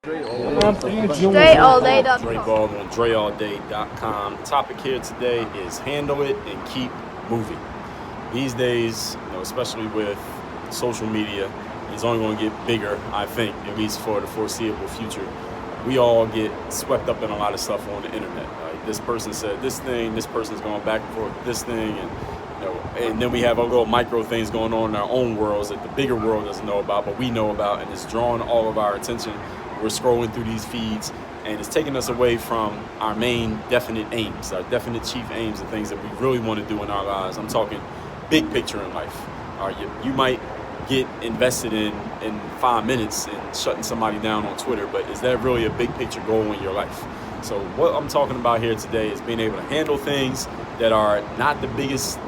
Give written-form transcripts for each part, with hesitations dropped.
DreAllDay.com. Dre Baldwin, DreAllDay.com. The topic here today is handle it and keep moving. These days, especially with social media, it's only going to get bigger, I think, at least for the foreseeable future. We all get swept up in a lot of stuff on the internet. Like this person said this thing, this person's going back and forth with this thing, and then we have our little micro things going on in our own worlds that the bigger world doesn't know about, but we know about, and it's drawing all of our attention. We're scrolling through these feeds, and it's taking us away from our main definite aims, our definite chief aims, and things that we really want to do in our lives. I'm talking big picture in life. You might get invested in 5 minutes in shutting somebody down on Twitter, but is that really a big picture goal in your life? So what I'm talking about here today is being able to handle things that are not the biggest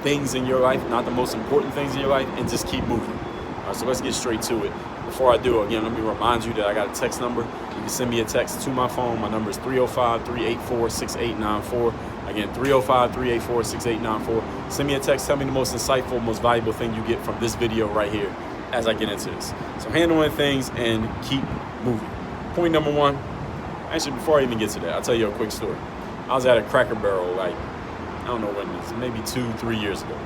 things in your life, not the most important things in your life, and just keep moving. All right, so let's get straight to it. Before I do, again, let me remind you that I got a text number. You can send me a text to my phone. My number is 305-384-6894. Again, 305-384-6894. Send me a text. Tell me the most insightful, most valuable thing you get from this video right here as I get into this. So handling things and keep moving. Point number one. Actually, before I even get to that, I'll tell you a quick story. I was at a Cracker Barrel, I don't know when it was, maybe 2-3 years ago.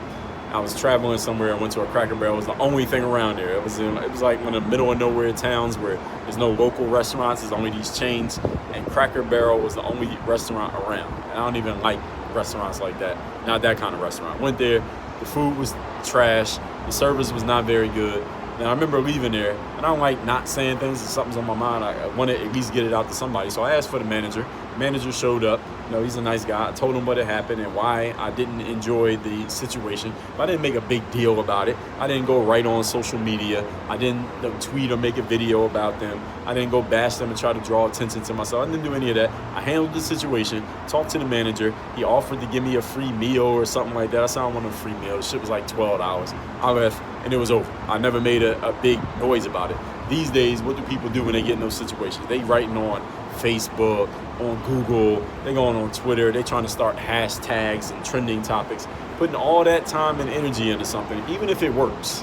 I was traveling somewhere and went to a Cracker Barrel. It was the only thing around there. It was like one of the middle of nowhere towns where there's no local restaurants. There's only these chains. And Cracker Barrel was the only restaurant around. And I don't even like restaurants like that. Not that kind of restaurant. Went there. The food was trash. The service was not very good. And I remember leaving there, and I don't like not saying things. If something's on my mind, I want to at least get it out to somebody. So I asked for the manager. The manager showed up. He's a nice guy. I told him what had happened and why I didn't enjoy the situation. But I didn't make a big deal about it. I didn't go right on social media. I didn't tweet or make a video about them. I didn't go bash them and try to draw attention to myself. I didn't do any of that. I handled the situation, talked to the manager. He offered to give me a free meal or something like that. I said I want a free meal. The shit was like $12. I left, and it was over. I never made a big noise about it. These days, what do people do when they get in those situations? They writing on Facebook, on Google, they going on Twitter, they trying to start hashtags and trending topics, putting all that time and energy into something, even if it works,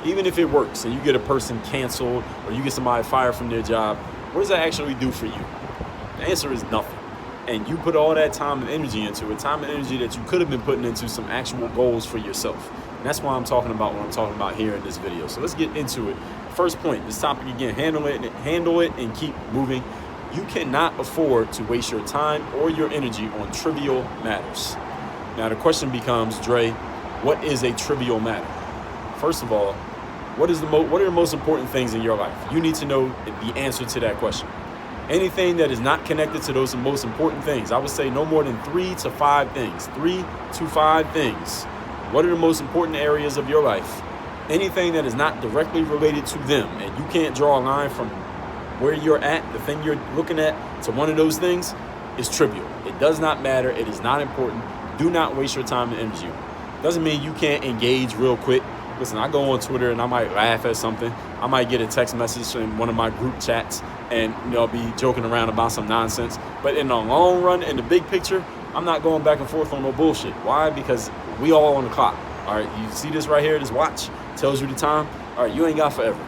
and you get a person canceled or you get somebody fired from their job, what does that actually do for you? The answer is nothing. And you put all that time and energy into it, time and energy that you could have been putting into some actual goals for yourself. And that's why I'm talking about what I'm talking about here in this video. So let's get into it. First point, this topic again, handle it and keep moving. You cannot afford to waste your time or your energy on trivial matters. Now the question becomes, Dre, what is a trivial matter? First of all, what are the most important things in your life? You need to know the answer to that question. Anything that is not connected to those most important things, I would say no more than 3 to 5 things. 3 to 5 things. What are the most important areas of your life? Anything that is not directly related to them, and you can't draw a line from where you're at, the thing you're looking at, to one of those things, is trivial. It does not matter. It is not important. Do not waste your time and energy. Doesn't mean you can't engage real quick. Listen, I go on Twitter and I might laugh at something. I might get a text message in one of my group chats and I'll be joking around about some nonsense. But in the long run, in the big picture, I'm not going back and forth on no bullshit. Why? Because we all on the clock. All right, you see this right here, this watch tells you the time. All right, you ain't got forever.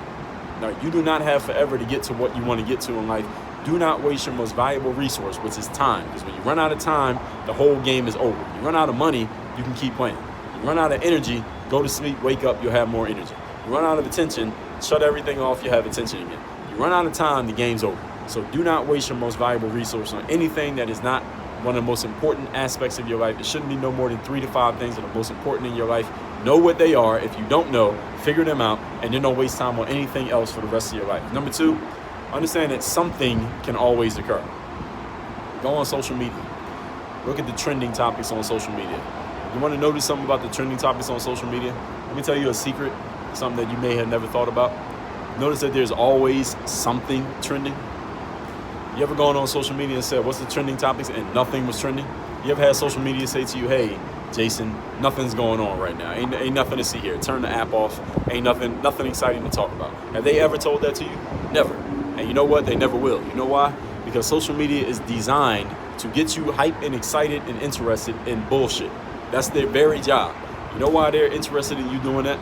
All right, you do not have forever to get to what you want to get to in life. Do not waste your most valuable resource, which is time. Because when you run out of time, the whole game is over. You run out of money, you can keep playing. You run out of energy, go to sleep, wake up, you'll have more energy. You run out of attention, shut everything off, you have attention again. You run out of time, the game's over. So do not waste your most valuable resource on anything that is not one of the most important aspects of your life. It shouldn't be no more than 3 to 5 things that are most important in your life. Know what they are. If you don't know, figure them out, and then don't waste time on anything else for the rest of your life. Number 2, understand that something can always occur. Go on social media. Look at the trending topics on social media. You want to notice something about the trending topics on social media? Let me tell you a secret, something that you may have never thought about. Notice that there's always something trending. You ever gone on social media and said, what's the trending topics, and nothing was trending? You ever had social media say to you, hey, Jason, nothing's going on right now. Ain't nothing to see here. Turn the app off. Ain't nothing exciting to talk about. Have they ever told that to you? Never. And you know what? They never will. You know why? Because social media is designed to get you hyped and excited and interested in bullshit. That's their very job. You know why they're interested in you doing that?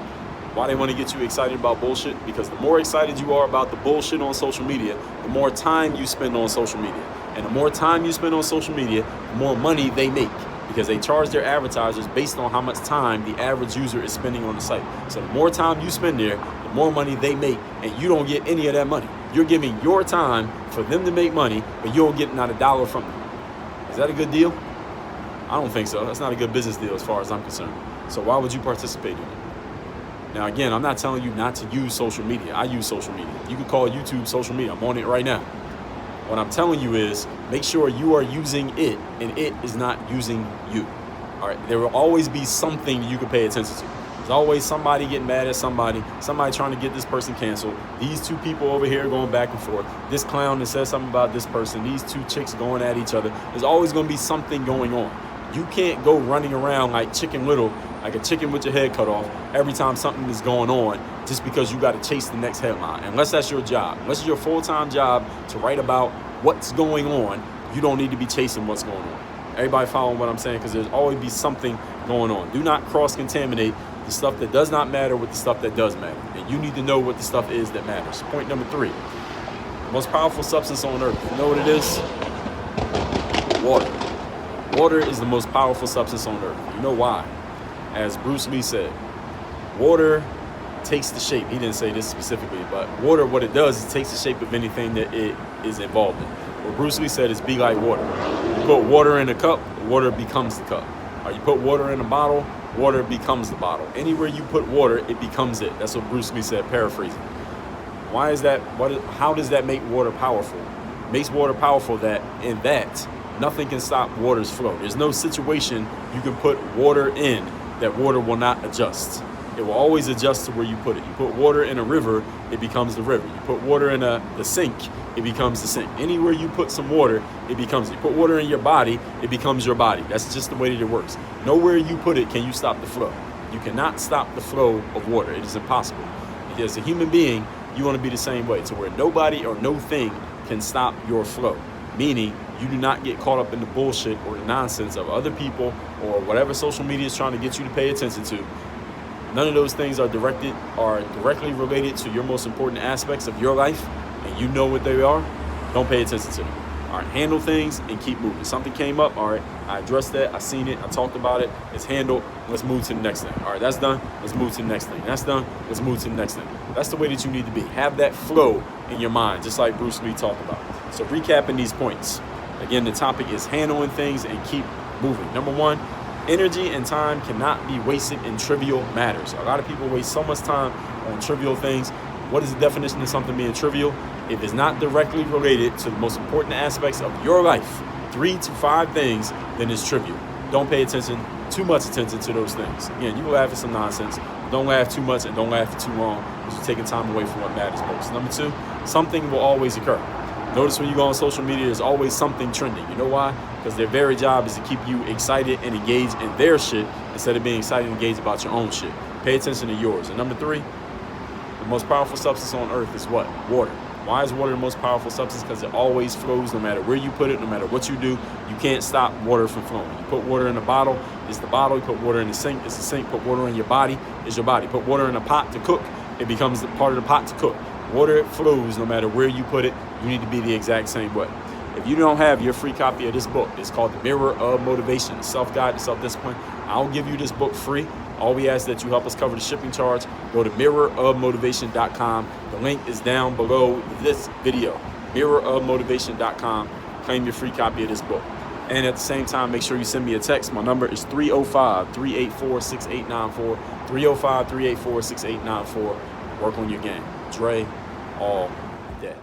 Why they want to get you excited about bullshit? Because the more excited you are about the bullshit on social media, the more time you spend on social media. And the more time you spend on social media, the more money they make, because they charge their advertisers based on how much time the average user is spending on the site. So the more time you spend there, the more money they make, and you don't get any of that money. You're giving your time for them to make money, but you don't get not a dollar from them. Is that a good deal? I don't think so. That's not a good business deal as far as I'm concerned. So why would you participate in it? Now, again, I'm not telling you not to use social media. I use social media. You could call YouTube social media. I'm on it right now. What I'm telling you is make sure you are using it and it is not using you. All right. There will always be something you can pay attention to. There's always somebody getting mad at somebody trying to get this person canceled. These two people over here going back and forth. This clown that says something about this person. These two chicks going at each other. There's always going to be something going on. You can't go running around like Chicken Little, like a chicken with your head cut off, every time something is going on, just because you got to chase the next headline. Unless that's your job. Unless it's your full-time job to write about what's going on, you don't need to be chasing what's going on. Everybody following what I'm saying? Because there's always be something going on. Do not cross-contaminate the stuff that does not matter with the stuff that does matter. And you need to know what the stuff is that matters. Point number 3. The most powerful substance on earth. You know what it is? Water. Water is the most powerful substance on earth. You know why? As Bruce Lee said, water takes the shape. He didn't say this specifically, but water, what it does is it takes the shape of anything that it is involved in. What Bruce Lee said is be like water. You put water in a cup, water becomes the cup. Or you put water in a bottle, water becomes the bottle. Anywhere you put water, it becomes it. That's what Bruce Lee said, paraphrasing. Why is that? How does that make water powerful? It makes water powerful that nothing can stop water's flow. There's no situation you can put water in that water will not adjust. It will always adjust to where you put it. You put water in a river, it becomes the river. You put water in the sink, it becomes the sink. Anywhere you put some water, it becomes it. You put water in your body, it becomes your body. That's just the way that it works. Nowhere you put it can you stop the flow. You cannot stop the flow of water. It is impossible. As a human being, you want to be the same way, to where nobody or no thing can stop your flow. Meaning, you do not get caught up in the bullshit or the nonsense of other people or whatever social media is trying to get you to pay attention to. None of those things are directly related to your most important aspects of your life, and you know what they are. Don't pay attention to them. All right, handle things and keep moving. Something came up, all right, I addressed that, I seen it, I talked about it, it's handled, let's move to the next thing. All right, that's done, let's move to the next thing. That's done, let's move to the next thing. That's the way that you need to be. Have that flow in your mind, just like Bruce Lee talked about. So recapping these points. Again, the topic is handling things and keep moving. Number 1, energy and time cannot be wasted in trivial matters. A lot of people waste so much time on trivial things. What is the definition of something being trivial? If it's not directly related to the most important aspects of your life, 3 to 5 things, then it's trivial. Don't pay too much attention to those things. Again, you laugh at some nonsense. Don't laugh too much and don't laugh for too long, because you're taking time away from what matters most. Number 2, something will always occur. Notice when you go on social media, there's always something trending. You know why? Because their very job is to keep you excited and engaged in their shit instead of being excited and engaged about your own shit. Pay attention to yours. And number 3, the most powerful substance on earth is what? Water. Why is water the most powerful substance? Because it always flows no matter where you put it, no matter what you do. You can't stop water from flowing. You put water in a bottle, it's the bottle. You put water in the sink, it's the sink. Put water in your body, it's your body. Put water in a pot to cook, it becomes part of the pot to cook. Water flows no matter where you put it. You need to be the exact same way. If you don't have your free copy of this book, it's called The Mirror of Motivation, Self-Guide to Self-Discipline. I'll give you this book free. All we ask that you help us cover the shipping charge. Go to mirrorofmotivation.com. The link is down below this video. Mirrorofmotivation.com. Claim your free copy of this book. And at the same time, make sure you send me a text. My number is 305-384-6894. 305-384-6894. Work on your game. Dre, all day.